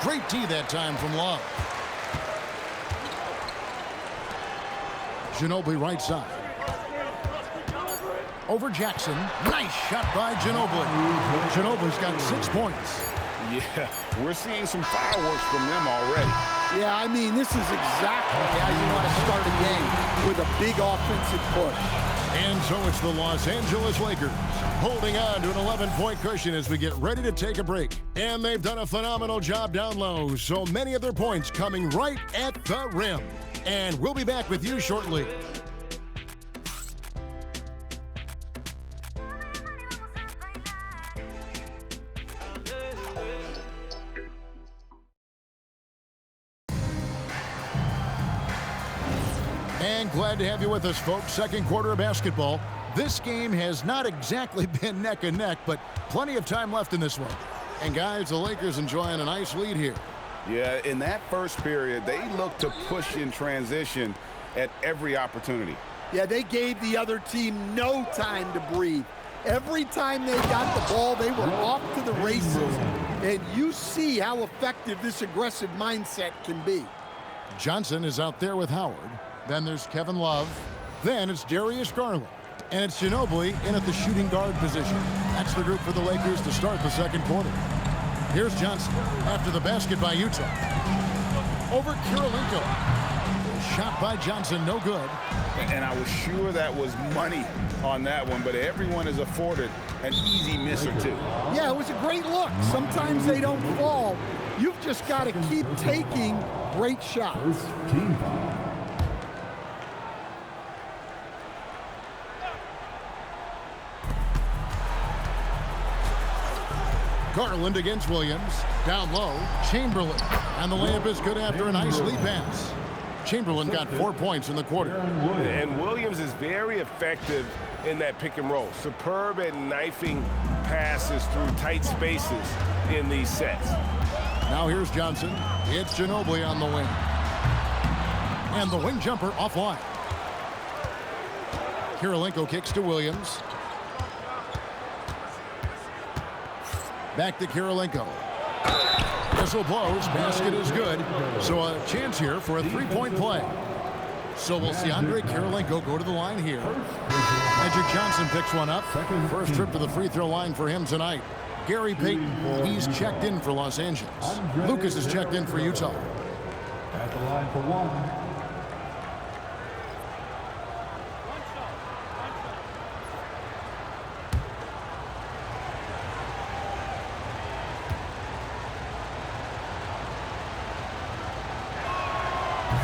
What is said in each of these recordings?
Great D that time from Love. Ginobili right side. Over Jackson. Nice shot by Ginobili. Ginobili's got 6 points. Yeah, we're seeing some fireworks from them already. Yeah, I mean, this is exactly how you want to start a game, with a big offensive push. And so it's the Los Angeles Lakers holding on to an 11-point cushion as we get ready to take a break. And they've done a phenomenal job down low, so many of their points coming right at the rim. And we'll be back with you shortly. And glad to have you with us, folks. Second quarter of basketball. This game has not exactly been neck and neck, but plenty of time left in this one. And guys, the Lakers enjoying a nice lead here. Yeah, in that first period, they looked to push in transition at every opportunity. Yeah, they gave the other team no time to breathe. Every time they got the ball, they were off to the races. And you see how effective this aggressive mindset can be. Johnson is out there with Howard. Then there's Kevin Love. Then it's Darius Garland. And it's Ginobili in at the shooting guard position. That's the group for the Lakers to start the second quarter. Here's Johnson after the basket by Utah. Over Kirilenko. Shot by Johnson, no good. And I was sure that was money on that one, but everyone is afforded an easy miss or two. Yeah, it was a great look. Sometimes they don't fall. You've just got to keep taking great shots. Garland against Williams. Down low, Chamberlain. And the layup is good after a nice lead pass. Chamberlain got 4 points in the quarter. And Williams is very effective in that pick and roll. Superb at knifing passes through tight spaces in these sets. Now here's Johnson. It's Ginobili on the wing. And the wing jumper offline. Kirilenko kicks to Williams. Back to Kirilenko. Whistle blows. Basket is good. So a chance here for a three-point play. So we'll see Andre Kirilenko go to the line here. Magic Johnson picks one up. First trip to the free throw line for him tonight. Gary Payton, he's checked in for Los Angeles. Lucas is checked in for Utah. At the line for one.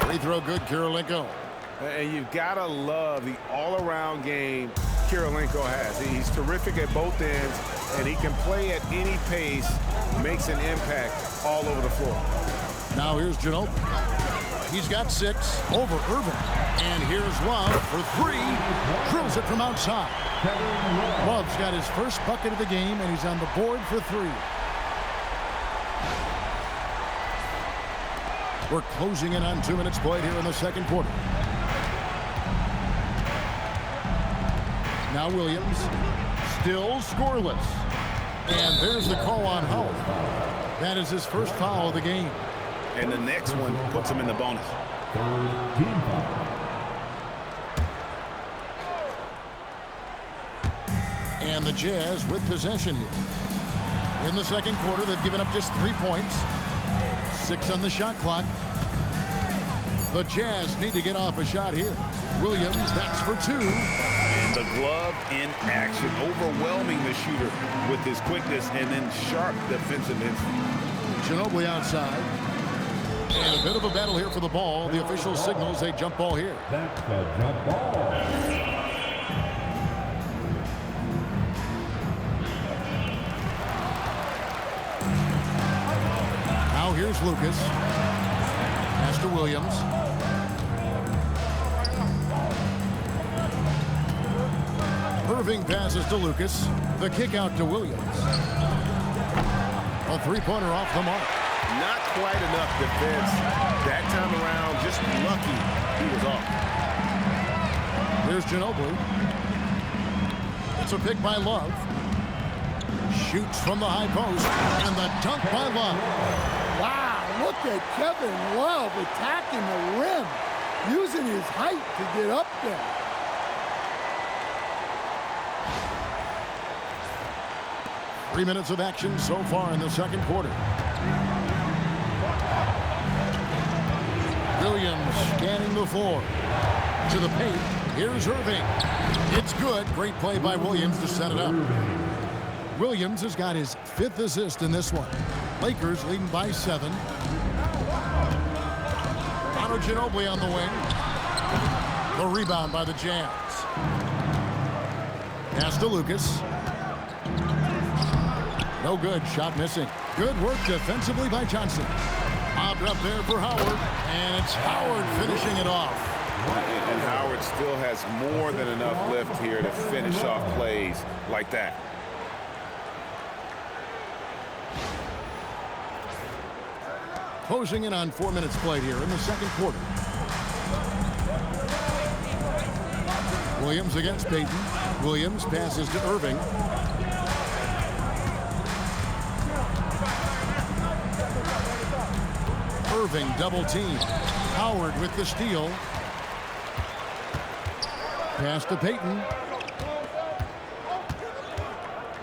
Free throw good, Kirilenko. And you've got to love the all-around game Kirilenko has. He's terrific at both ends, and he can play at any pace, makes an impact all over the floor. Now here's Ginobili. He's got 6 over Irving. And here's Love for 3. Drills it from outside. Love's got his first bucket of the game, and he's on the board for 3. We're closing in on 2 minutes played here in the second quarter. Now Williams, still scoreless. And there's the call on Howard. That is his first foul of the game. And the next one puts him in the bonus. And the Jazz with possession here. In the second quarter, they've given up just 3 points. 6 on the shot clock. The Jazz need to get off a shot here. Williams, that's for 2. And the glove in action, overwhelming the shooter with his quickness and then sharp defensive instinct. Ginobili outside. And a bit of a battle here for the ball. The official signals a jump ball here. That's a jump ball. Now here's Lucas. Pass to Williams. Irving passes to Lucas. The kick out to Williams. A three-pointer off the mark. Not quite enough defense. That time around, just lucky he was off. Here's Ginobili. It's a pick by Love. Shoots from the high post. And the dunk by Love. Wow. look at Kevin Love attacking the rim, using his height to get up there. Three minutes of action so far in the second quarter. Williams scanning the floor. To the paint. Here's Irving. It's good. Great play by Williams to set it up. Williams has got his 5th assist in this one. Lakers leading by 7. Manu Ginobili on the wing. The rebound by the Jazz. Pass to Lucas. No good. Shot missing. Good work defensively by Johnson. Mobbed up there for Howard. And it's Howard finishing it off. And Howard still has more than enough lift here to finish off plays like that. Closing in on 4 minutes played here in the second quarter. Williams against Payton. Williams passes to Irving. Irving double team. Howard with the steal. Pass to Payton.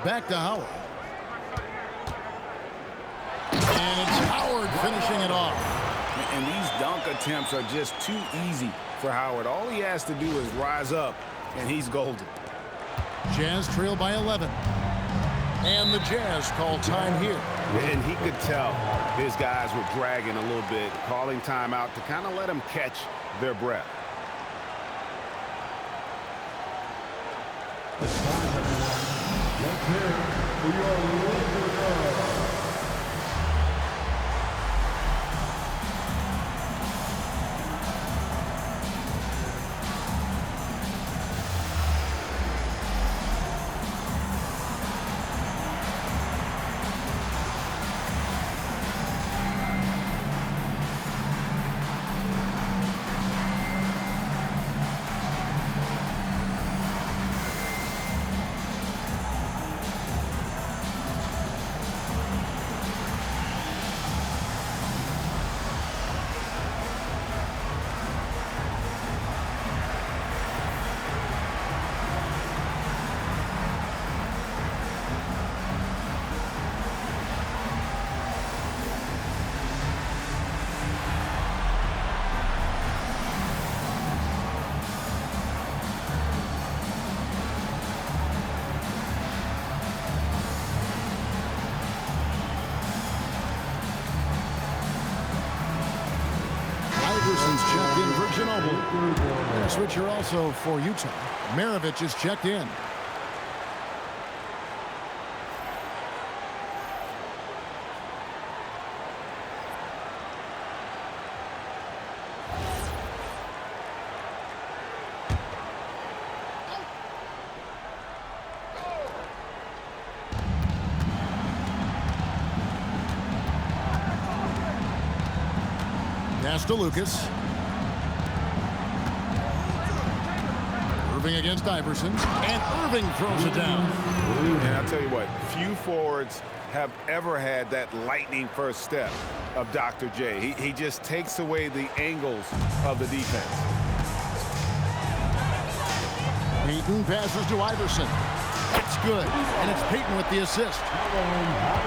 Back to Howard. And it's Howard finishing it off. And these dunk attempts are just too easy for Howard. All he has to do is rise up, and he's golden. Jazz trail by 11. And the Jazz call time here. And he could tell his guys were dragging a little bit, calling timeout to kind of let them catch their breath. Let's hear it for your Lakers. Iverson's checked in for Ginobili. And a switcher also for Utah. Maravich is checked in. Pass to Lucas. Irving against Iverson. And Irving throws it down. And I'll tell you what, few forwards have ever had that lightning first step of Dr. J. He just takes away the angles of the defense. Payton passes to Iverson. That's good. And it's Payton with the assist.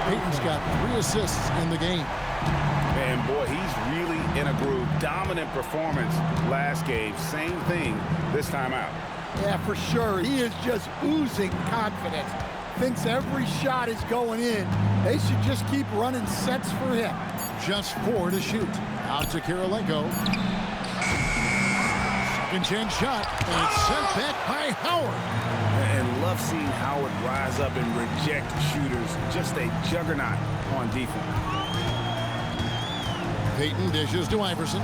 Payton's got 3 assists in the game. And boy, he's really in a groove. Dominant performance last game. Same thing this time out. Yeah, for sure. He is just oozing confidence. Thinks every shot is going in. They should just keep running sets for him. Just 4 to shoot. Out to Kirilenko. Second chance shot. And it's sent back by Howard. And love seeing Howard rise up and reject shooters. Just a juggernaut on defense. Payton dishes to Iverson.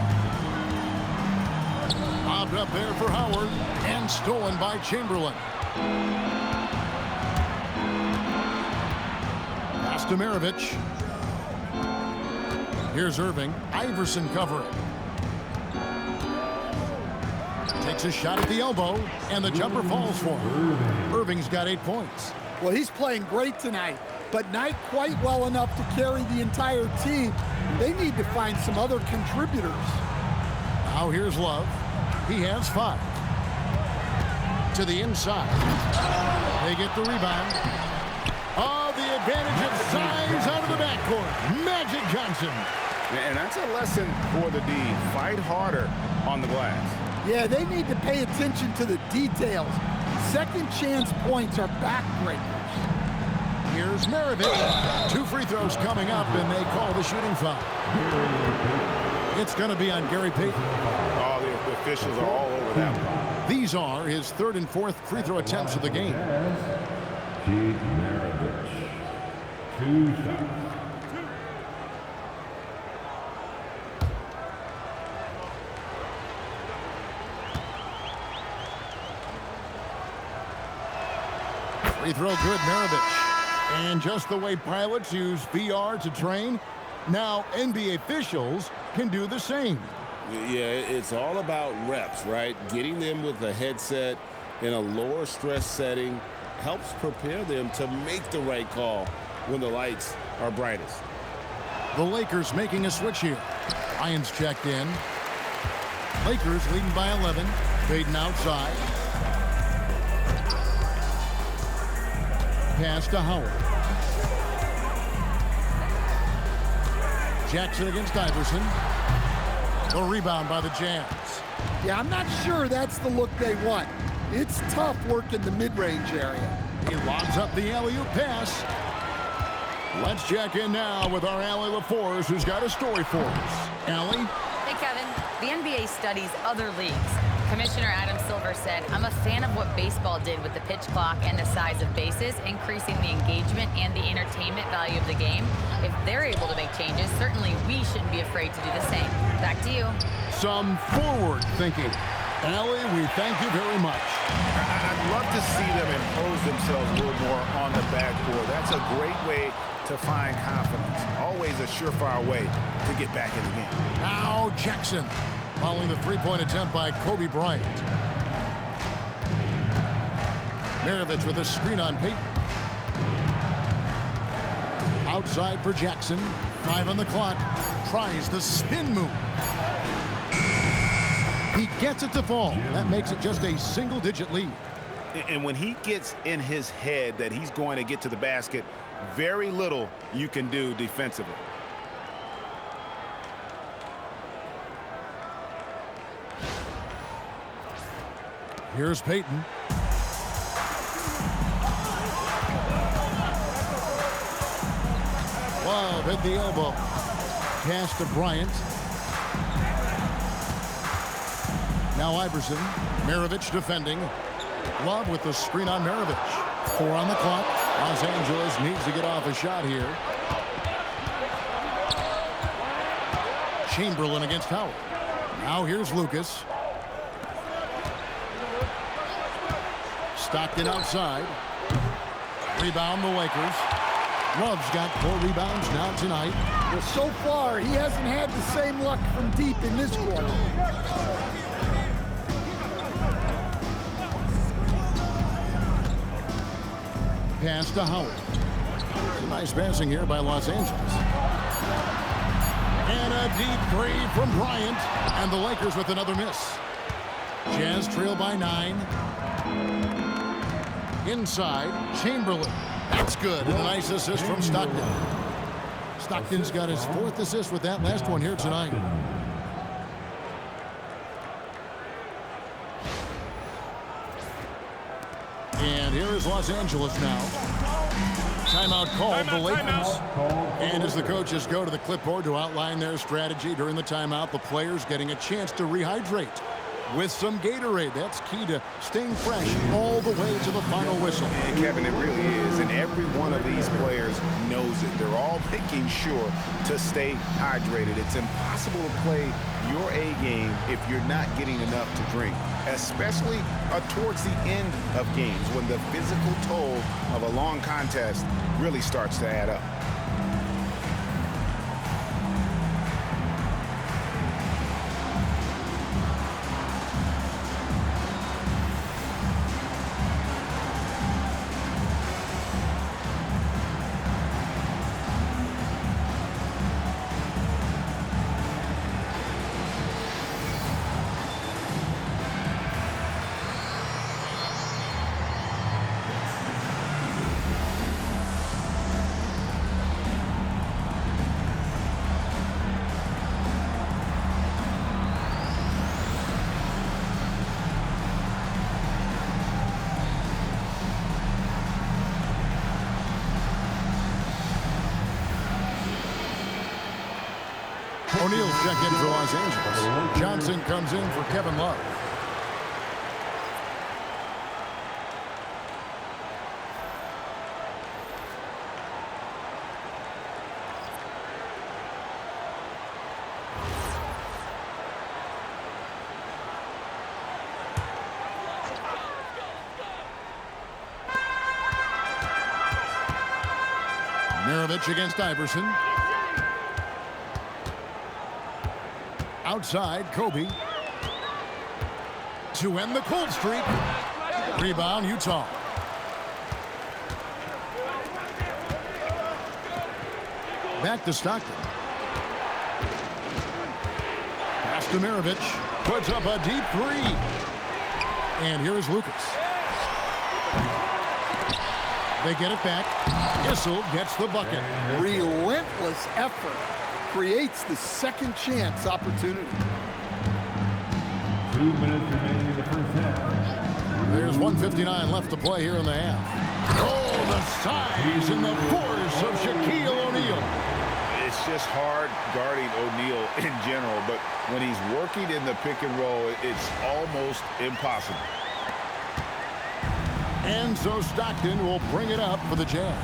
Bobbed up there for Howard. And stolen by Chamberlain. Pass to Maravich. Here's Irving. Iverson covering. Takes a shot at the elbow. And the jumper falls for him. Irving's got 8 points. Well, he's playing great tonight. but not quite well enough to carry the entire team. They need to find some other contributors. Now here's Love. He has 5. To the inside. They get the rebound. Oh, the advantage of size out of the backcourt. Magic Johnson. And that's a lesson for the D. Fight harder on the glass. Yeah, they need to pay attention to the details. Second chance points are backbreakers. Here's Maravich. 2 free throws coming up, and they call the shooting foul. It's going to be on Gary Payton. All the officials are all over that one. These are his 3rd and 4th free throw attempts of the game. Keith Maravich. 2 shots. Free throw good, Maravich. And just the way pilots use VR to train, now NBA officials can do the same. Yeah, it's all about reps, right? Getting them with a headset in a lower stress setting helps prepare them to make the right call when the lights are brightest. The Lakers making a switch here. Lions checked in. Lakers leading by 11. Payton outside. Pass to Howard. Jackson against Iverson. The rebound by the Jazz. Yeah, I'm not sure that's the look they want. It's tough work in the mid-range area. He lobs up the alley-oop pass. Let's check in now with our Allie LaForce, who's got a story for us. Allie? Hey, Kevin. The NBA studies other leagues. Commissioner Adam Silver said, I'm a fan of what baseball did with the pitch clock and the size of bases, increasing the engagement and the entertainment value of the game. If they're able to make changes, certainly we shouldn't be afraid to do the same. Back to you. Some forward thinking. Allie, we thank you very much. I'd love to see them impose themselves a little more on the backboard. That's a great way to find confidence. Always a surefire way to get back in the game. Now Jackson, following the three-point attempt by Kobe Bryant. Maravich with a screen on Payton. Outside for Jackson. 5 on the clock. Tries the spin move. He gets it to fall. That makes it just a single-digit lead. And when he gets in his head that he's going to get to the basket, very little you can do defensively. Here's Payton. Love hit the elbow. Pass to Bryant. Now Iverson. Maravich defending. Love with the screen on Maravich. 4 on the clock. Los Angeles needs to get off a shot here. Chamberlain against Howard. Now here's Lucas. Stockton outside. Rebound the Lakers. Love's got 4 rebounds now tonight. Well, so far, he hasn't had the same luck from deep in this quarter. Pass to Howard. Some nice passing here by Los Angeles. And a deep 3 from Bryant. And the Lakers with another miss. Jazz trail by 9. Inside, Chamberlain. That's good. And a nice assist from Stockton. Stockton's got his 4th assist with that last one here tonight. And here is Los Angeles now. Timeout called, the Lakers. And as the coaches go to the clipboard to outline their strategy during the timeout, the players getting a chance to rehydrate with some Gatorade. That's key to staying fresh all the way to the final whistle. And Kevin, it really is. And every one of these players knows it. They're all making sure to stay hydrated. It's impossible to play your A game if you're not getting enough to drink, especially towards the end of games when the physical toll of a long contest really starts to add up. O'Neal's check in for Los Angeles. Johnson comes in for Kevin Love. Maravich against Iverson. Outside, Kobe. To end the cold streak. Rebound, Utah. Back to Stockton. Pass to Maravich. Puts up a deep three. And here's Lucas. They get it back. Issel gets the bucket. Relentless effort creates the second chance opportunity. 2 minutes remaining in the first half. There's 1:59 left to play here in the half. Oh, the size and the force of Shaquille O'Neal. It's just hard guarding O'Neal in general, but when he's working in the pick and roll, it's almost impossible. And so Stockton will bring it up for the Jazz.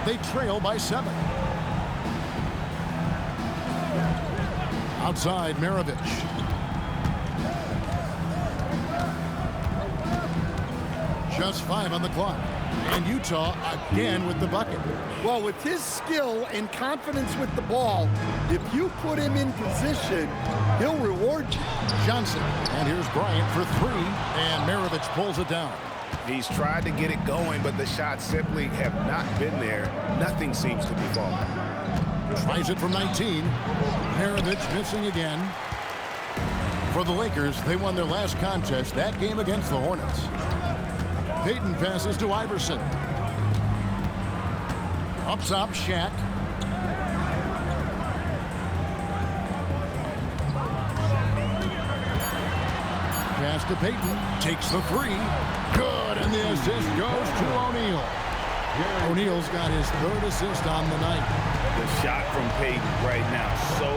They trail by 7. Outside, Maravich. Just 5 on the clock. And Utah again with the bucket. Well, with his skill and confidence with the ball, if you put him in position, he'll reward you. Johnson. And here's Bryant for 3. And Maravich pulls it down. He's tried to get it going, but the shots simply have not been there. Nothing seems to be falling. Tries it from 19. Maravich missing again. For the Lakers, they won their last contest, that game against the Hornets. Payton passes to Iverson. Up top, Shaq. Pass to Payton. Takes the 3. Good, and the assist goes to O'Neal. O'Neal's got his 3rd assist on the night. The shot from Payton right now, so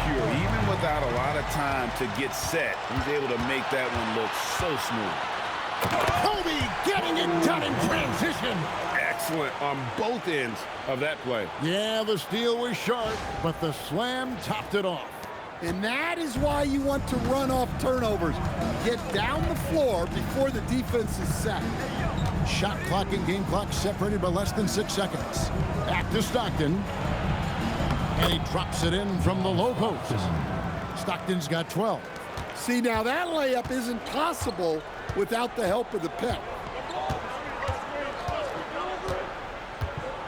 pure. Even without a lot of time to get set, he's able to make that one look so smooth. Kobe getting it done in transition. Excellent on both ends of that play. Yeah, the steal was sharp, but the slam topped it off. And that is why you want to run off turnovers. Get down the floor before the defense is set. Shot clock and game clock separated by less than 6 seconds. Back to Stockton. And he drops it in from the low post. Stockton's got 12. See, now that layup isn't possible without the help of the pick.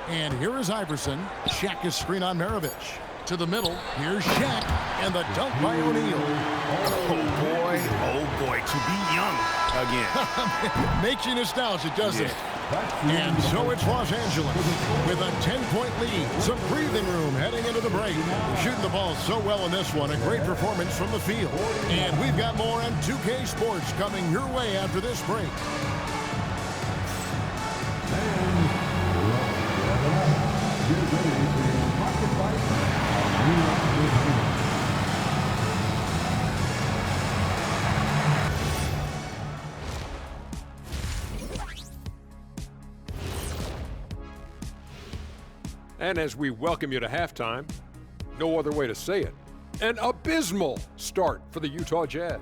And here is Iverson. Shaq is screen on Maravich. To the middle. Here's Shaq. And the dunk by O'Neal. Oh boy, to be young again. Makes you nostalgic, doesn't it? And so it's Los Angeles with a 10-point lead. Some breathing room heading into the break. Shooting the ball so well in this one. A great performance from the field. And we've got more on 2K Sports coming your way after this break. And as we welcome you to halftime, no other way to say it, an abysmal start for the Utah Jazz.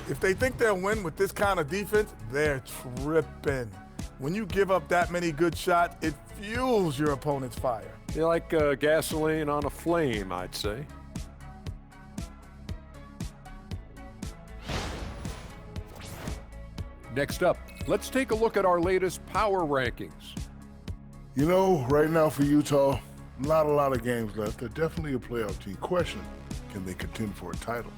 If they think they'll win with this kind of defense, they're tripping. When you give up that many good shots, it fuels your opponent's fire. You're like gasoline on a flame, I'd say. Next up, let's take a look at our latest power rankings. You know, right now for Utah, not a lot of games left. They're definitely a playoff team. Question, can they contend for a title?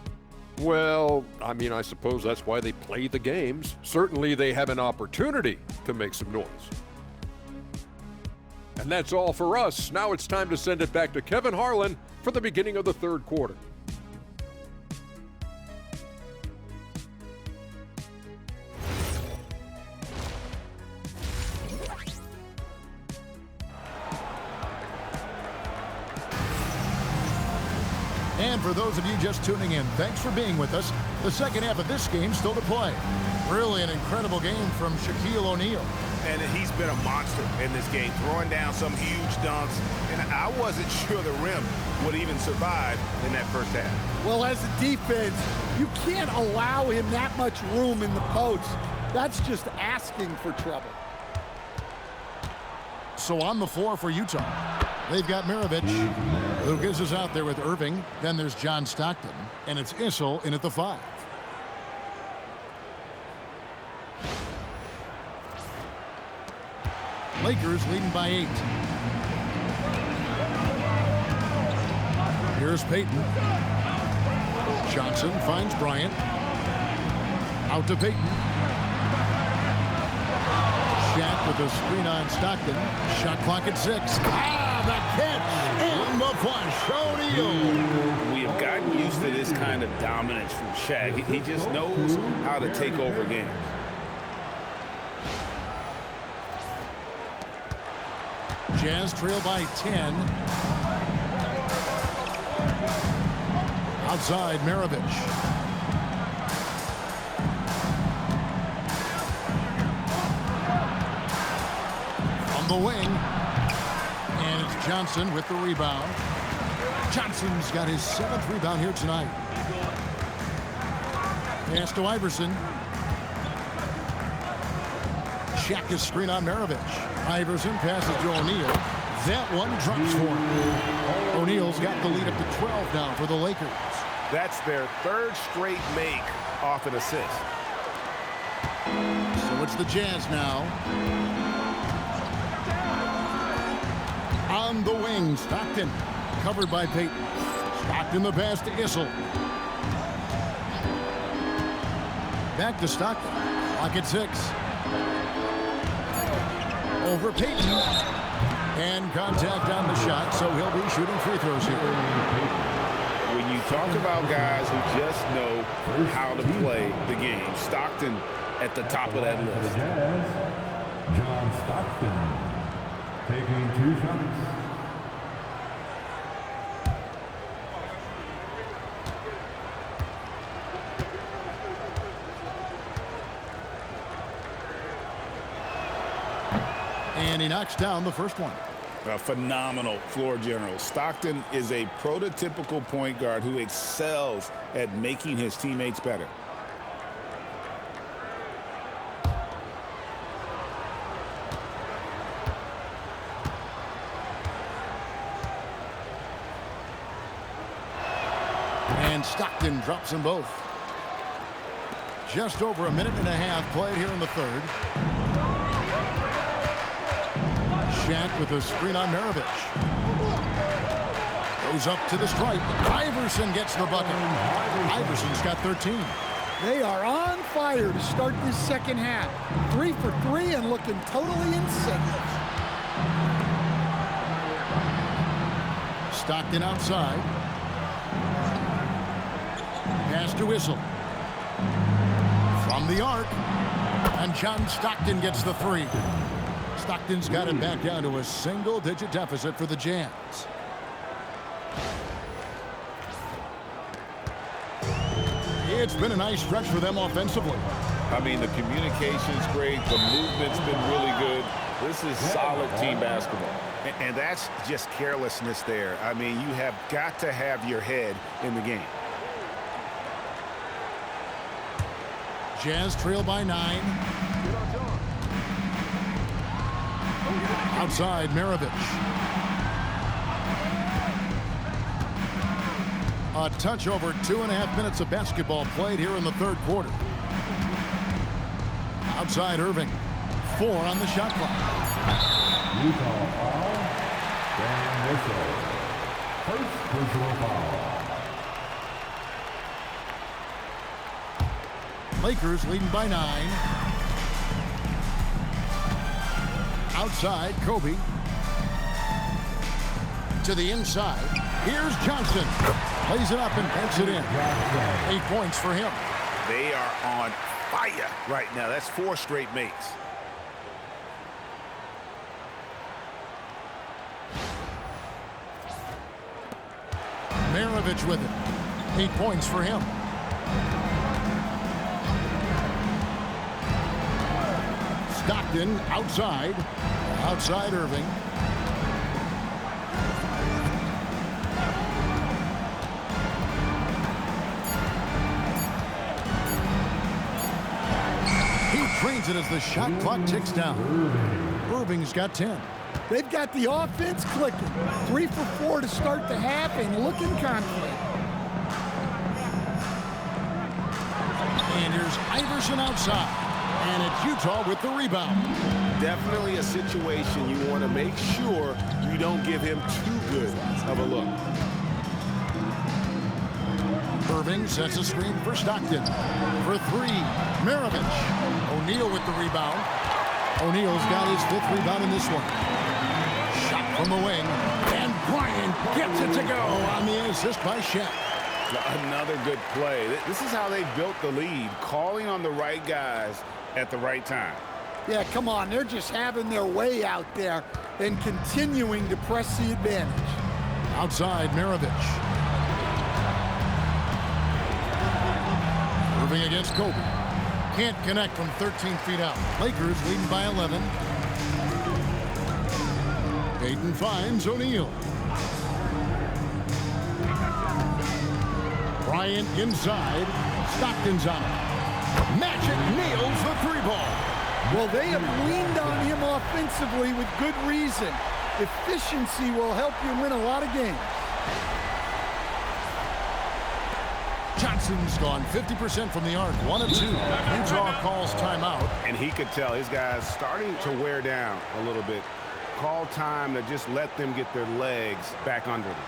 Well, I mean, I suppose that's why they play the games. Certainly they have an opportunity to make some noise. And that's all for us. Now it's time to send it back to Kevin Harlan for the beginning of the third quarter. And for those of you just tuning in, thanks for being with us. The second half of this game still to play. Really an incredible game from Shaquille O'Neal. And he's been a monster in this game, throwing down some huge dunks. And I wasn't sure the rim would even survive in that first half. Well, as a defense, you can't allow him that much room in the post. That's just asking for trouble. So on the floor for Utah, they've got Maravich. Lucas is out there with Irving. Then there's John Stockton. And it's Issel in at the 5. Lakers leading by 8. Here's Payton. Johnson finds Bryant. Out to Payton. Shaq with a screen on Stockton. Shot clock at 6. The catch in the flush. O'Neal. We have gotten used to this kind of dominance from Shaq. He just knows how to take over games. Jazz trail by 10. Outside, Maravich. From the wing. And it's Johnson with the rebound. Johnson's got his 7th rebound here tonight. Pass to Iverson. Shaq is screen on Maravich. Iverson passes to O'Neal. That one drops for him. O'Neal's got the lead up to 12 now for the Lakers. That's their 3rd straight make off an assist. So it's the Jazz now. On the wing, Stockton. Covered by Payton. Stockton the pass to Issel. Back to Stockton. Clock at 6. Over Payton. And contact on the shot, so he'll be shooting free throws here. When you talk about guys who just know how to play the game, Stockton at the top of that list. John Stockton taking 2 shots. And he knocks down the first one. A phenomenal floor general. Stockton is a prototypical point guard who excels at making his teammates better. And Stockton drops them both. Just over a minute and a half played here in the 3rd. Shaq with a screen on Maravich. Goes up to the stripe. Iverson gets the bucket. Iverson's got 13. They are on fire to start this second half. 3 for 3 and looking totally insane. Stockton outside. Pass to Issel. From the arc. And John Stockton gets the 3. Stockton's got it back down to a single-digit deficit for the Jazz. It's been a nice stretch for them offensively. I mean, the communication's great. The movement's been really good. This is solid team basketball. And that's just carelessness there. I mean, you have got to have your head in the game. Jazz trail by 9. Outside, Maravich. A touch over 2.5 minutes of basketball played here in the 3rd quarter. Outside, Irving. 4 on the shot clock. Utah foul. Dan Whistle. First personal foul. Lakers leading by 9. Outside, Kobe. To the inside. Here's Johnson. Plays it up and banks it in. 8 points for him. They are on fire right now. That's 4 straight makes. Maravich with it. 8 points for him. Stockton outside. Outside Irving. He trains it as the shot clock ticks down. Irving's got 10. They've got the offense clicking. 3 for 4 to start the half and looking confident. And here's Iverson outside. And it's Utah with the rebound. Definitely a situation you want to make sure you don't give him too good of a look. Irving sets a screen for Stockton. For 3, Maravich. O'Neal with the rebound. O'Neal's got his 5th rebound in this one. Shot from the wing. And Bryant gets it to go on the assist by Shaq. Another good play. This is how they built the lead, calling on the right guys at the right time. Yeah, come on. They're just having their way out there and continuing to press the advantage. Outside, Maravich. Irving against Kobe. Can't connect from 13 feet out. Lakers leading by 11. Payton finds O'Neal. Bryant inside. Stockton's on it. Magic nails the 3-ball. Well, they have leaned on him offensively with good reason. Efficiency will help you win a lot of games. Johnson's gone 50% from the arc. 1 of 2. Utah calls timeout. And he could tell his guys starting to wear down a little bit. Call time to just let them get their legs back under them.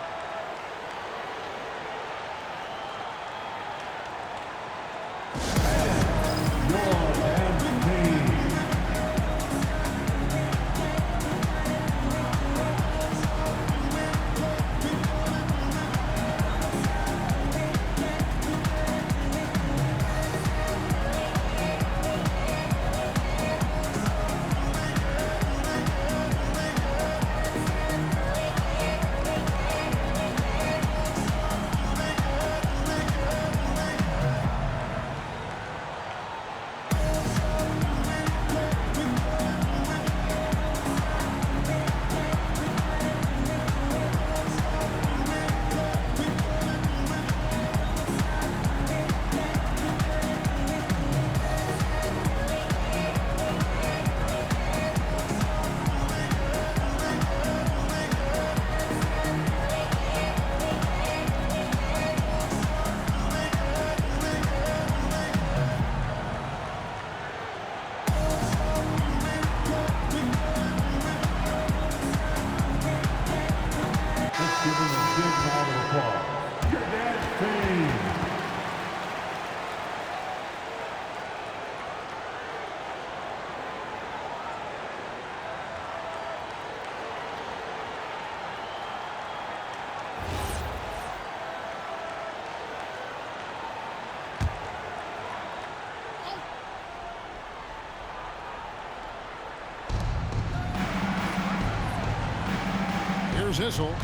Issel.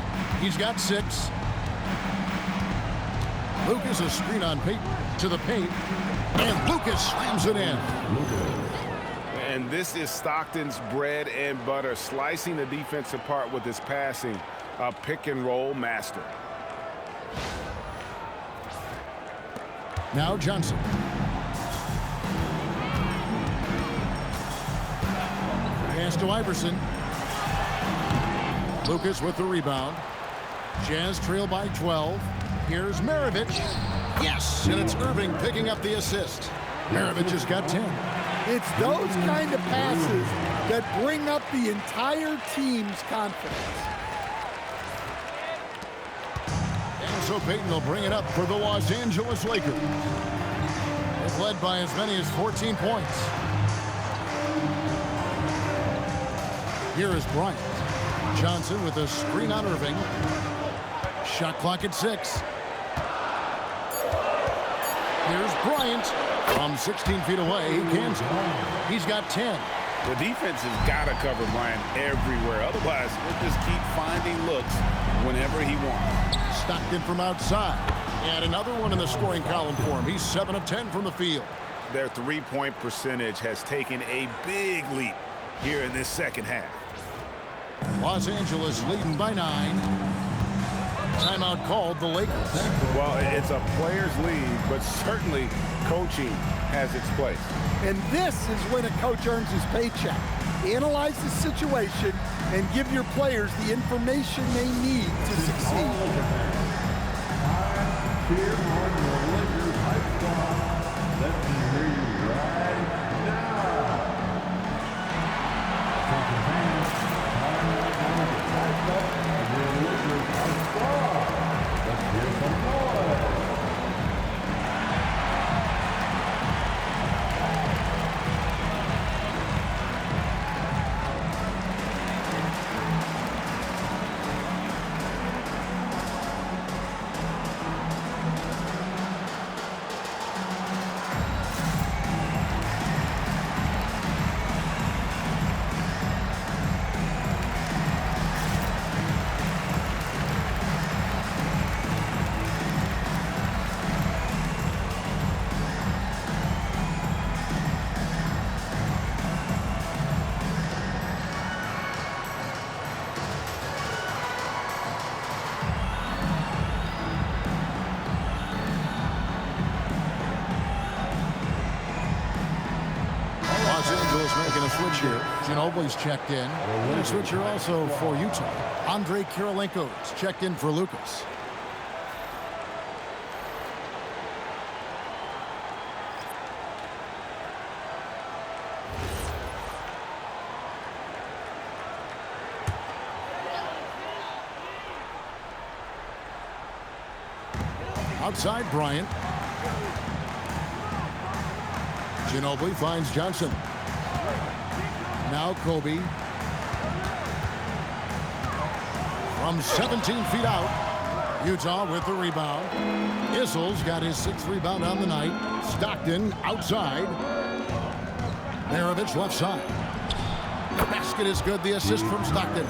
He's got 6. Lucas a screen on Payton to the paint. And Lucas slams it in. And this is Stockton's bread and butter, slicing the defense apart with his passing. A pick and roll master. Now Johnson. Pass to Iverson. Lucas with the rebound. Jazz trail by 12. Here's Maravich. Yes, and it's Irving picking up the assist. Maravich has got 10. It's those kind of passes that bring up the entire team's confidence. And so Payton will bring it up for the Los Angeles Lakers. It's led by as many as 14 points. Here is Bryant. Johnson with a screen on Irving. Shot clock at 6. Here's Bryant from 16 feet away. He cans it. He's got 10. The defense has got to cover Bryant everywhere. Otherwise, he'll just keep finding looks whenever he wants. Stockton from outside. And another one in the scoring column for him. He's 7 of 10 from the field. Their three-point percentage has taken a big leap here in this second half. Los Angeles leading by 9. Timeout called the Lakers. Well, it's a player's lead, but certainly coaching has its place. And this is when a coach earns his paycheck. Analyze the situation and give your players the information they need to succeed. Cheer on your Lakers hype squad. Let me hear you right now. Taking hands, time to hype up your Lakers hype squad. Let's hear some noise. Making a switch here. Ginobili's checked in. And a switch here also for Utah. Andre Kirilenko's checked in for Lucas. Outside Bryant. Ginobili finds Johnson. Now Kobe. From 17 feet out. Utah with the rebound. Issel's got his 6th rebound on the night. Stockton outside. Maravich left side. The basket is good. The assist from Stockton.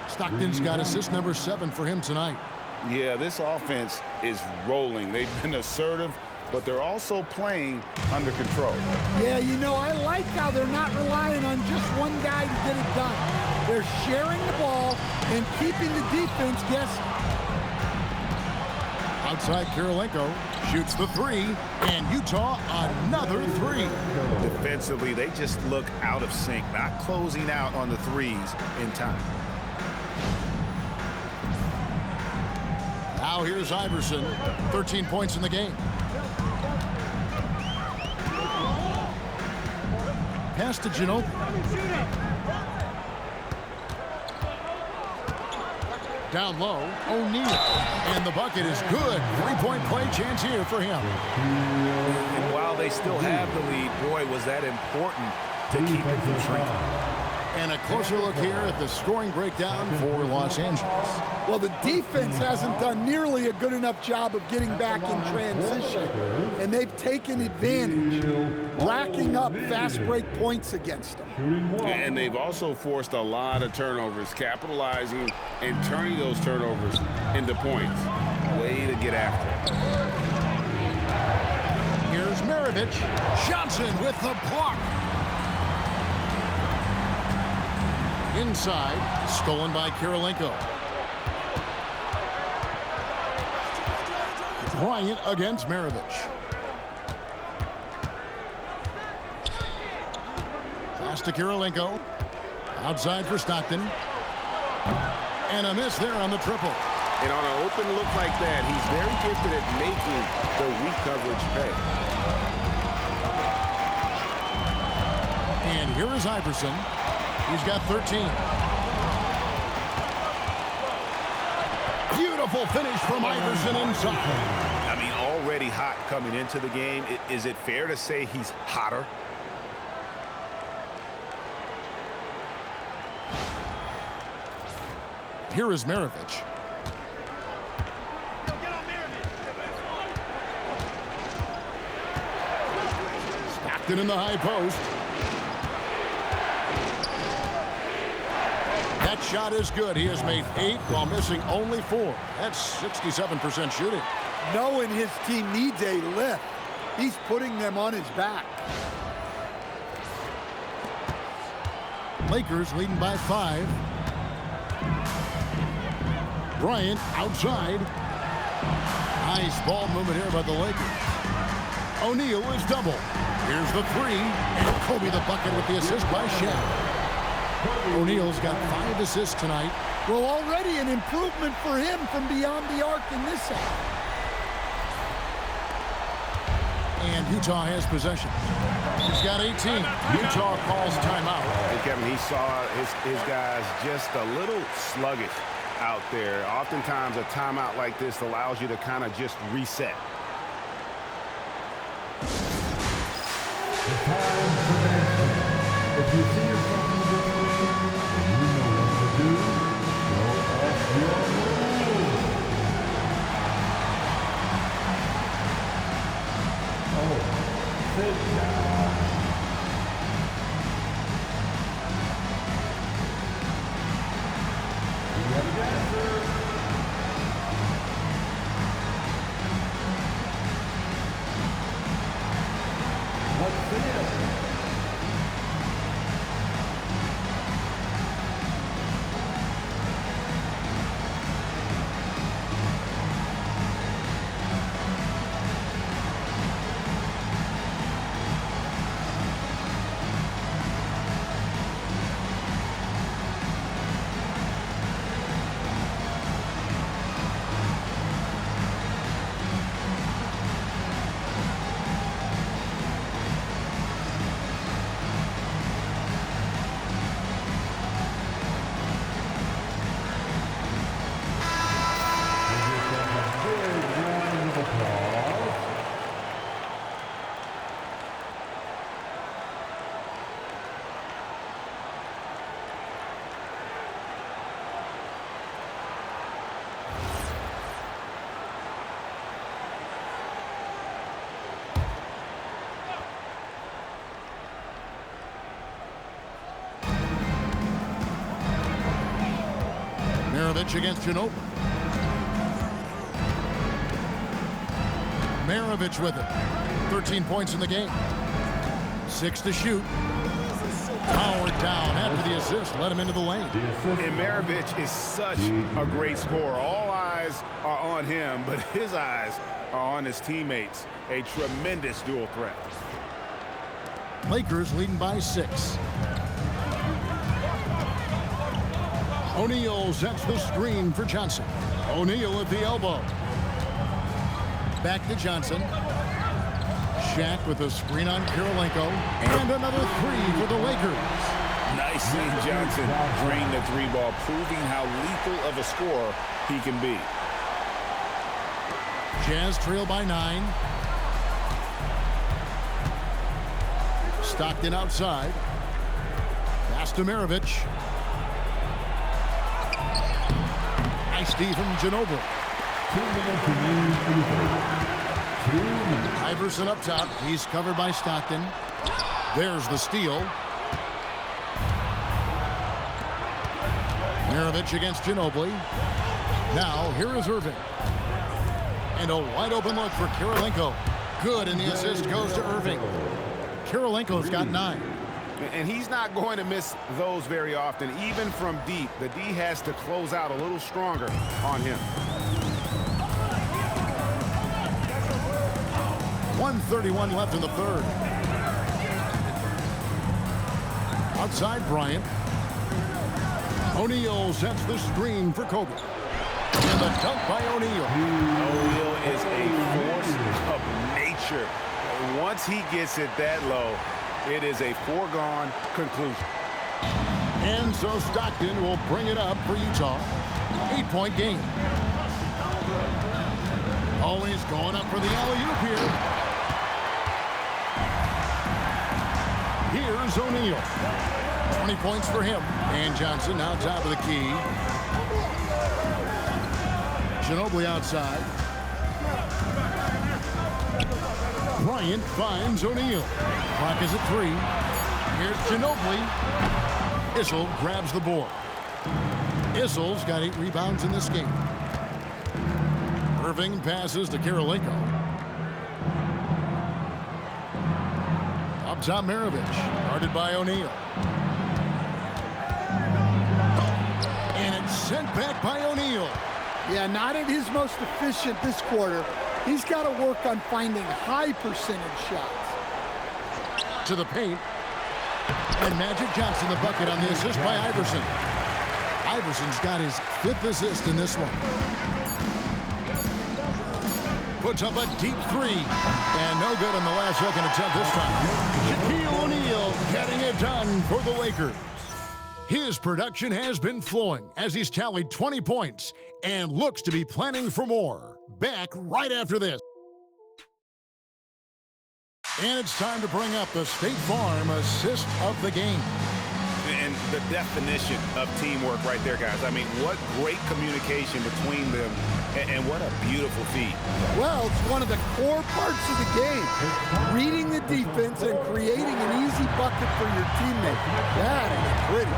Stockton's got assist number 7 for him tonight. Yeah, this offense is rolling. They've been assertive, but they're also playing under control. Yeah, you know, I like how they're not relying on just one guy to get it done. They're sharing the ball and keeping the defense guessing. Outside Kirilenko shoots the 3, and Utah another 3. Defensively, they just look out of sync, not closing out on the threes in time. Now here's Iverson, 13 points in the game. Pass to Ginobili. Down low, O'Neal. And the bucket is good. 3-point play chance here for him. And while they still have the lead, boy, was that important to keep it from shrinking. And a closer look here at the scoring breakdown for Los Angeles. Well, the defense hasn't done nearly a good enough job of getting back in transition, and they've taken advantage, racking up fast break points against them. And they've also forced a lot of turnovers, capitalizing and turning those turnovers into points. Way to get after it. Here's Maravich. Johnson with the block. Inside, stolen by Kirilenko. Bryant against Maravich. Pass to Kirilenko. Outside for Stockton. And a miss there on the triple. And on an open look like that, he's very gifted at making the weak coverage pay. And here is Iverson. He's got 13. Beautiful finish from Iverson inside. I mean, already hot coming into the game. Is it fair to say he's hotter? Here is Maravich. Stockton in the high post. That shot is good. He has made 8 while missing only 4. That's 67% shooting. Knowing his team needs a lift, he's putting them on his back. Lakers leading by 5. Bryant outside. Nice ball movement here by the Lakers. O'Neal is double. Here's the 3. And Kobe the bucket with the assist by Shaq. O'Neal's got 5 assists tonight. Well, already an improvement for him from beyond the arc in this set. And Utah has possession. He's got 18. Utah calls timeout. And Kevin, he saw his guys just a little sluggish out there. Oftentimes a timeout like this allows you to kind of just reset. If you see yourself in the situation, you know what to do. Show us your moves. Oh, sit down. You have a dancer. What's this? Maravich against Ginobili. Maravich with it. 13 points in the game. 6 to shoot. Powered down after the assist. Let him into the lane. And Maravich is such a great scorer. All eyes are on him, but his eyes are on his teammates. A tremendous dual threat. Lakers leading by 6. O'Neal sets the screen for Johnson. O'Neal at the elbow. Back to Johnson. Shaq with a screen on Kirilenko. And another 3 for the Lakers. Nicely, Johnson drained the 3 ball, proving how lethal of a scorer he can be. Jazz trail by 9. Stockton outside. Pass to Maravich. Nice D from Ginobili. 2 minutes remaining for the third. 2 minutes. Iverson up top. He's covered by Stockton. There's the steal. Maravich against Ginobili. Now, here is Irving. And a wide open look for Kirilenko. Good, and the assist goes to Irving. Kirilenko's got 9. And he's not going to miss those very often. Even from deep, the D has to close out a little stronger on him. 1:31 left in the third. Outside Bryant. O'Neal sets the screen for Kobe. And the dunk by O'Neal. O'Neal is a force of nature. Once he gets it that low, it is a foregone conclusion. And so Stockton will bring it up for Utah. 8-point game. Always going up for the alley-oop here. Here's O'Neal. 20 points for him. And Johnson now top of the key. Ginobili outside. Bryant finds O'Neal. Clock is at 3. Here's Ginobili. Issel grabs the board. Issel's got 8 rebounds in this game. Irving passes to Kirilenko. Up top, Maravich, guarded by O'Neal. And it's sent back by O'Neal. Yeah, not at his most efficient this quarter. He's got to work on finding high percentage shots. To the paint. And Magic Johnson the bucket on the assist by Iverson. Iverson's got his 5th assist in this one. Puts up a deep 3. And no good on the last second attempt this time. Shaquille O'Neal getting it done for the Lakers. His production has been flowing as he's tallied 20 points and looks to be planning for more. Back right after this. And it's time to bring up the State Farm assist of the game. And the definition of teamwork right there, guys. I mean, what great communication between them, and what a beautiful feed. Well, it's one of the core parts of the game. Reading the defense and creating an easy bucket for your teammate. That is pretty.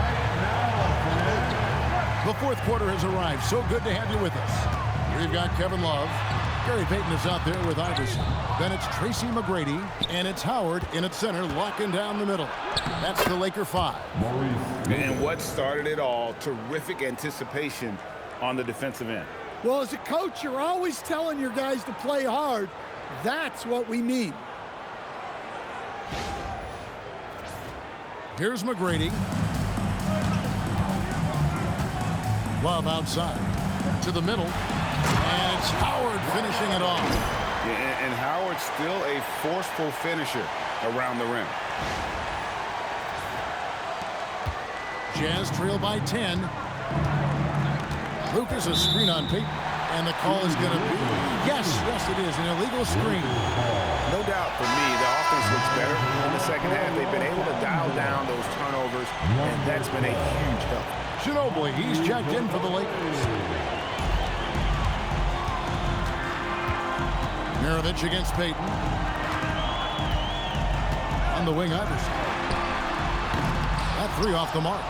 The 4th quarter has arrived. So good to have you with us. We've got Kevin Love. Gary Payton is out there with Iverson. Then it's Tracy McGrady, and it's Howard in at center, locking down the middle. That's the Laker 5. And what started it all, terrific anticipation on the defensive end. Well, as a coach, you're always telling your guys to play hard. That's what we mean. Here's McGrady. Love outside. To the middle. And it's Howard finishing it off. Yeah, and Howard's still a forceful finisher around the rim. Jazz trail by 10. Lucas a screen on Payton. And the call is going to be, yes, it is, an illegal screen. No doubt for me, the offense looks better in the second half. They've been able to dial down those turnovers, and that's been a huge help. Ginobili, he's checked in for the Lakers. Maravich against Payton. On the wing, Iverson. That 3 off the mark.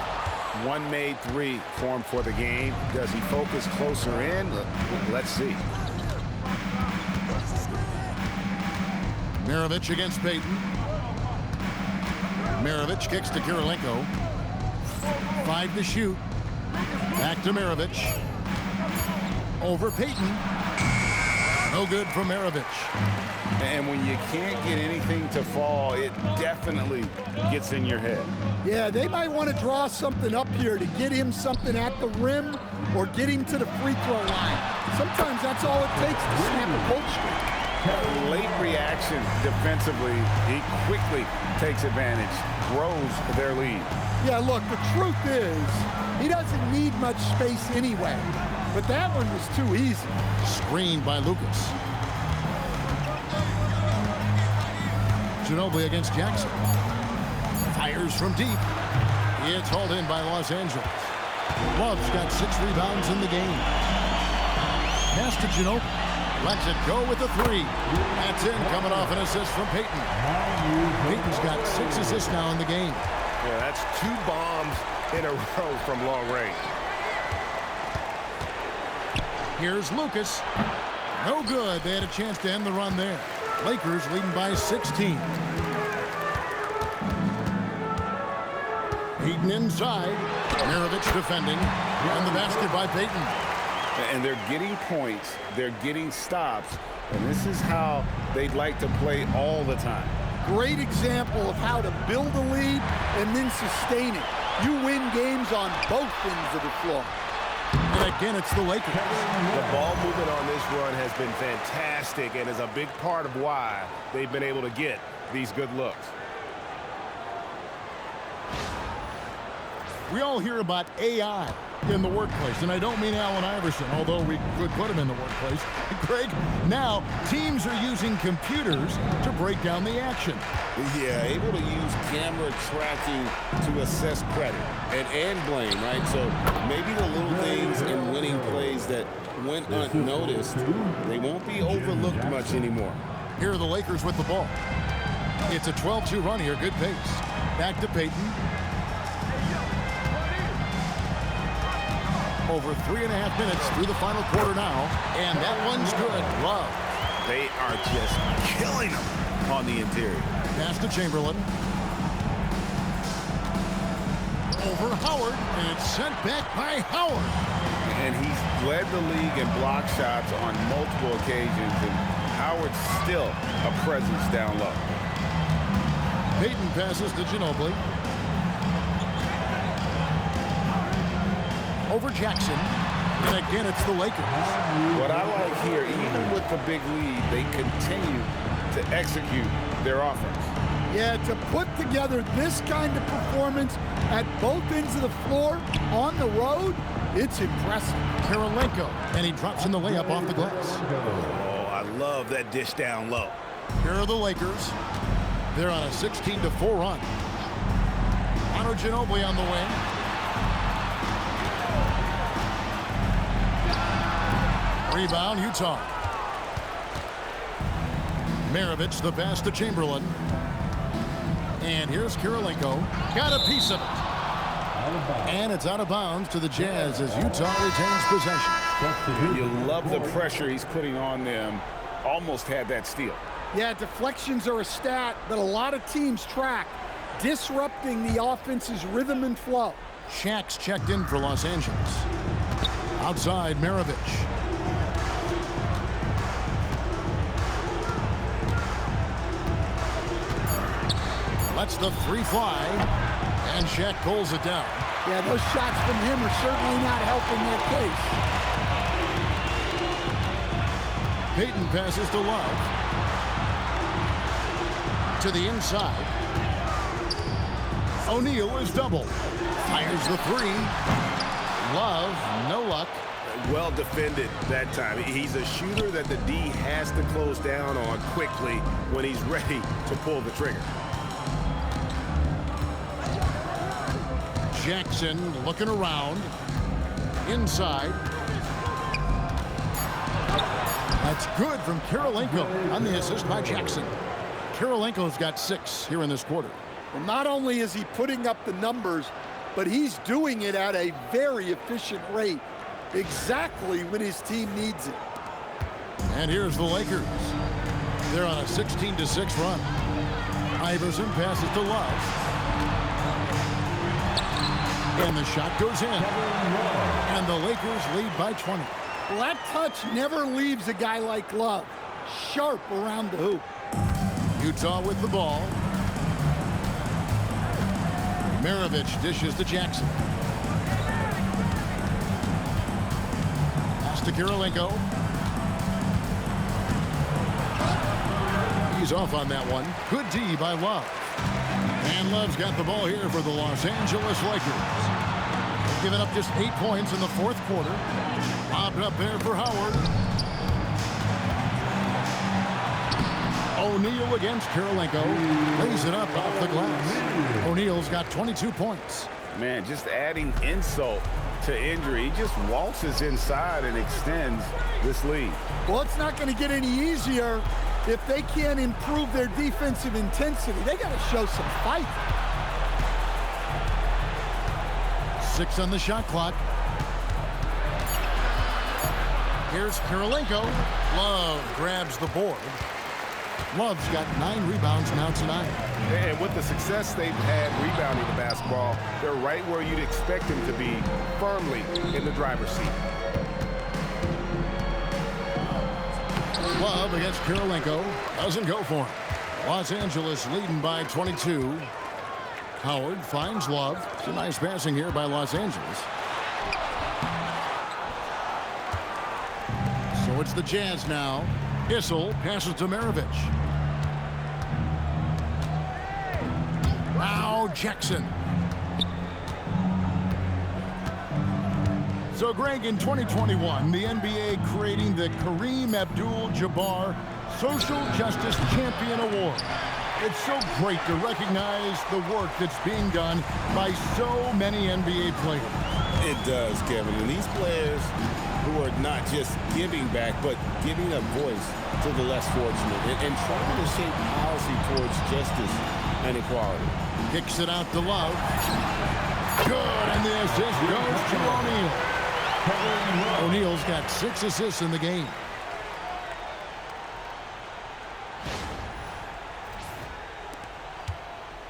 One made 3 for him for the game. Does he focus closer in? Let's see. Maravich against Payton. Maravich kicks to Kirilenko. 5 to shoot. Back to Maravich. Over Payton. No good for Maravich. And when you can't get anything to fall, it definitely gets in your head. Yeah, they might want to draw something up here to get him something at the rim or get him to the free throw line. Sometimes that's all it takes to snap a cold streak. Late reaction defensively, he quickly takes advantage, grows their lead. Yeah, look, the truth is, he doesn't need much space anyway. But that one was too easy. Screened by Lucas. Ginobili against Jackson. Fires from deep. It's hauled in by Los Angeles. Love's got 6 rebounds in the game. Pass to Ginobili. Lets it go with a 3. That's in, coming off an assist from Payton. Payton's got 6 assists now in the game. Yeah, that's 2 bombs in a row from long range. Here's Lucas. No good. They had a chance to end the run there. Lakers leading by 16. Payton inside. Maravich defending. And the basket by Payton. And they're getting points. They're getting stops. And this is how they'd like to play all the time. Great example of how to build a lead and then sustain it. You win games on both ends of the floor. And again, it's the Lakers. The ball movement on this run has been fantastic and is a big part of why they've been able to get these good looks. We all hear about AI in the workplace, and I don't mean Allen Iverson, although we could put him in the workplace. Greg, now teams are using computers to break down the action. Yeah, able to use camera tracking to assess credit and blame, right? So maybe the little things in winning plays that went unnoticed, they won't be overlooked much anymore. Here are the Lakers with the ball. It's a 12-2 run here, good pace. Back to Payton. Over 3.5 minutes through the final quarter now, and that one's good. Love. They are just killing them on the interior. Pass to Chamberlain. Over Howard, and it's sent back by Howard. And he's led the league in block shots on multiple occasions, and Howard's still a presence down low. Payton passes to Ginobili. Over Jackson. And again, it's the Lakers. What I like here, even with the big lead, they continue to execute their offense. Yeah, to put together this kind of performance at both ends of the floor on the road, it's impressive. Karolinko, and he drops in the layup off the glass. Oh, I love that dish down low. Here are the Lakers. They're on a 16-4 run. Manu Ginobili on the wing. Rebound, Utah. Maravich, the pass to Chamberlain. And here's Karolinko. Got a piece of it. And it's out of bounds to the Jazz as Utah retains possession. You love the pressure he's putting on them. Almost had that steal. Yeah, deflections are a stat that a lot of teams track, disrupting the offense's rhythm and flow. Shaq's checked in for Los Angeles. Outside, Maravich. Lets the three fly, and Shaq pulls it down. Yeah, those shots from him are certainly not helping their case. Payton passes to Love. To the inside. O'Neal is doubled. Fires the three. Love, no luck. Well defended that time. He's a shooter that the D has to close down on quickly when he's ready to pull the trigger. Jackson looking around. Inside. That's good from Karolinko on the assist by Jackson. Karolinko's got 6 here in this quarter. Well, not only is he putting up the numbers, but he's doing it at a very efficient rate, exactly when his team needs it. And here's the Lakers. They're on a 16-6 run. Iverson passes to Love. And the shot goes in. And the Lakers lead by 20. Well, that touch never leaves a guy like Love. Sharp around the hoop. Utah with the ball. Maravich dishes to Jackson. Pass to Karolinko. He's off on that one. Good D by Love. And Love's got the ball here for the Los Angeles Lakers. Giving up just 8 points in the fourth quarter. Lobbed up there for Howard. O'Neal against Karolinko. Lays it up off the glass. O'Neal's got 22 points. Man, just adding insult to injury. He just waltzes inside and extends this lead. Well, it's not going to get any easier if they can't improve their defensive intensity. They got to show some fight. 6 on the shot clock. Here's Karolinko. Love grabs the board. Love's got 9 rebounds now tonight. And with the success they've had rebounding the basketball, they're right where you'd expect them to be, firmly in the driver's seat. Love against Karolinko. Doesn't go for him. Los Angeles leading by 22. Howard finds Love. It's a nice passing here by Los Angeles. So it's the Jazz now. Issel passes to Maravich. Now Jackson. So, Greg, in 2021, the NBA creating the Kareem Abdul-Jabbar Social Justice Champion Award. It's so great to recognize the work that's being done by so many NBA players. It does, Kevin. And these players who are not just giving back, but giving a voice to the less fortunate and trying to shape policy towards justice and equality. Kicks it out to Love. Good, and the assist goes to O'Neal. O'Neal's got 6 assists in the game.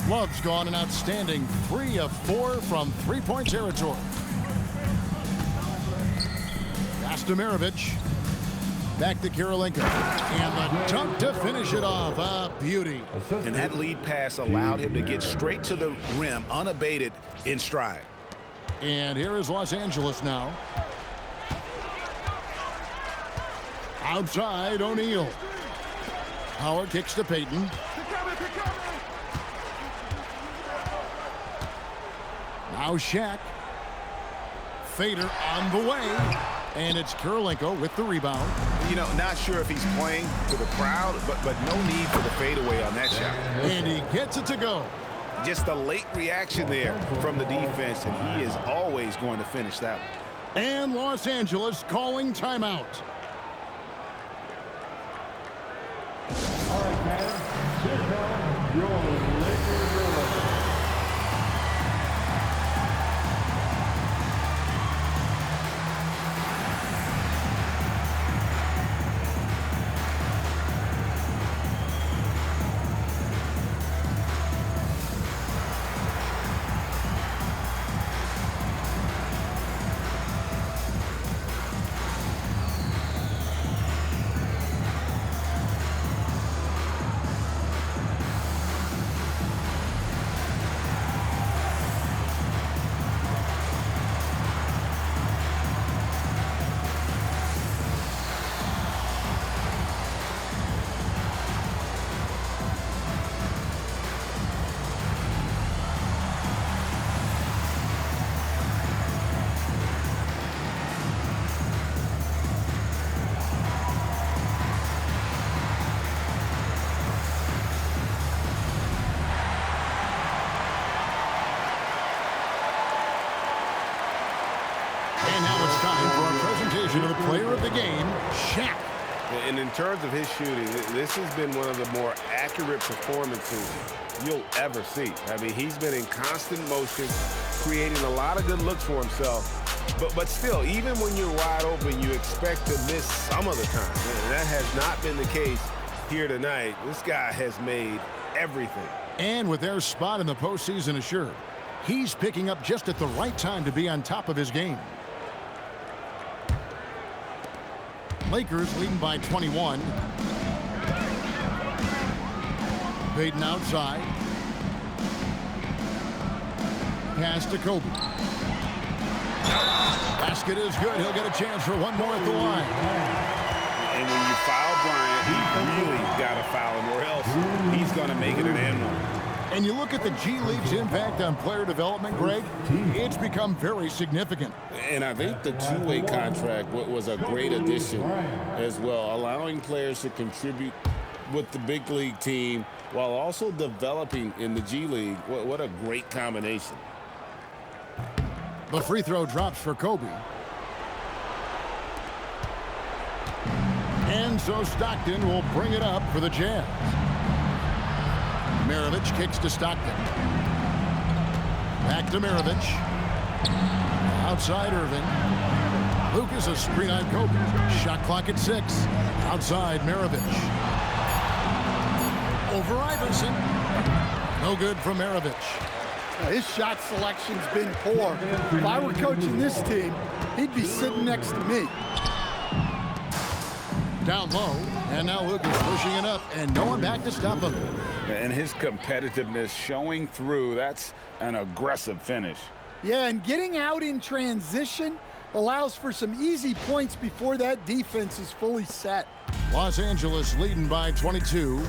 Love's gone an outstanding 3 of 4 from three-point territory. Pass to Maravich. Back to Kirilenko. And the dunk to finish it off. A beauty. And that lead pass allowed him to get straight to the rim, unabated, in stride. And here is Los Angeles now. Outside, O'Neal. Howard kicks to Payton. Now Shaq. Fader on the way. And it's Kirilenko with the rebound. You know, not sure if he's playing to the crowd, but no need for the fadeaway on that shot. And he gets it to go. Just a late reaction there from the defense, and he is always going to finish that one. And Los Angeles calling timeout. All right, man. Here comes your Lakers run. To the player of the game, Shaq. And in terms of his shooting, this has been one of the more accurate performances you'll ever see. I mean, he's been in constant motion, creating a lot of good looks for himself. But still, even when you're wide open, you expect to miss some of the time. And that has not been the case here tonight. This guy has made everything. And with their spot in the postseason assured, he's picking up just at the right time to be on top of his game. Lakers leading by 21. Payton outside. Pass to Kobe. Basket is good. He'll get a chance for one more at the line. And when you foul Bryant, you really got to foul him, or else he's going to make it an and-one. And you look at the G League's impact on player development, Greg, it's become very significant. And I think the two-way contract was a great addition as well, allowing players to contribute with the big league team while also developing in the G League. What a great combination. The free throw drops for Kobe. And so Stockton will bring it up for the Jazz. Maravich kicks to Stockton. Back to Maravich. Outside Irving. Lucas a screen on Kobe. Shot clock at 6. Outside Maravich. Over Iverson. No good from Maravich. His shot selection's been poor. If I were coaching this team, he'd be sitting next to me. Down low, and now Lucas pushing it up, and no one back to stop him. And his competitiveness showing through. That's an aggressive finish. Yeah, and getting out in transition allows for some easy points before that defense is fully set. Los Angeles leading by 22.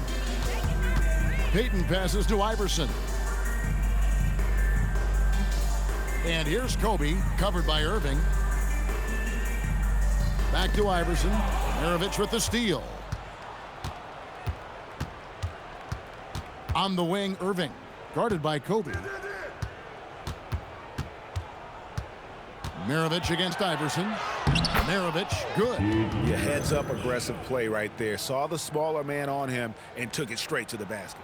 Payton passes to Iverson. And here's Kobe, covered by Irving. Back to Iverson. Maravich with the steal. On the wing, Irving, guarded by Kobe. Maravich against Iverson. Maravich, good. Your heads-up aggressive play right there. Saw the smaller man on him and took it straight to the basket.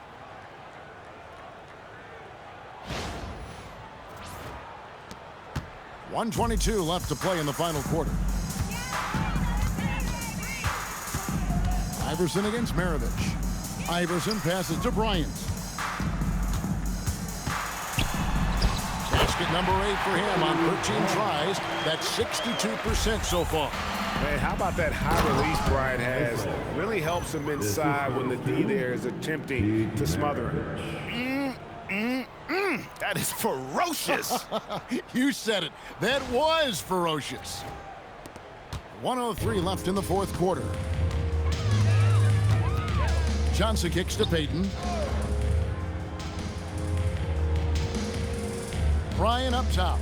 1:22 left to play in the final quarter. Iverson against Maravich. Iverson passes to Bryant. Basket number 8 for him on 13 tries. That's 62% so far. Man, how about that high release Bryant has? Really helps him inside when the D there is attempting to smother him. That is ferocious. You said it. That was ferocious. 1:03 left in the fourth quarter. Johnson kicks to Payton. Bryant up top.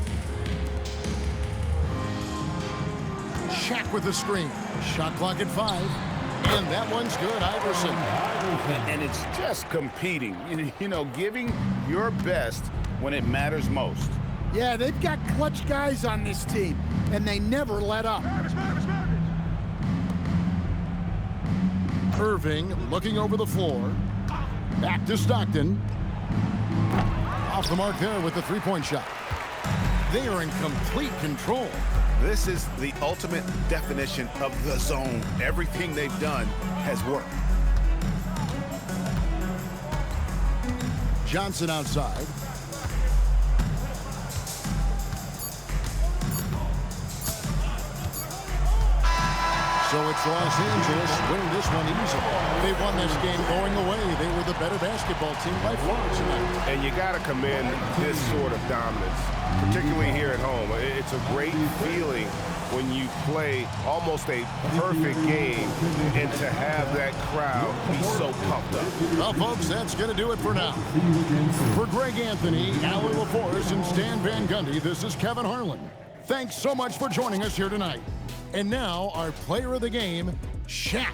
Shaq with the screen. Shot clock at 5. And that one's good, Iverson. And it's just competing. You know, giving your best when it matters most. Yeah, they've got clutch guys on this team, and they never let up. Irving looking over the floor. Back to Stockton. Off the mark there with the three-point shot. They are in complete control. This is the ultimate definition of the zone. Everything they've done has worked. Johnson outside. So it's Los Angeles winning this one easily. They won this game going away. They were the better basketball team by far tonight. And you got to commend this sort of dominance, particularly here at home. It's a great feeling when you play almost a perfect game and to have that crowd be so pumped up. Well, folks, that's going to do it for now. For Greg Anthony, Alan LaForce, and Stan Van Gundy, this is Kevin Harlan. Thanks so much for joining us here tonight. And now, our player of the game, Shaq.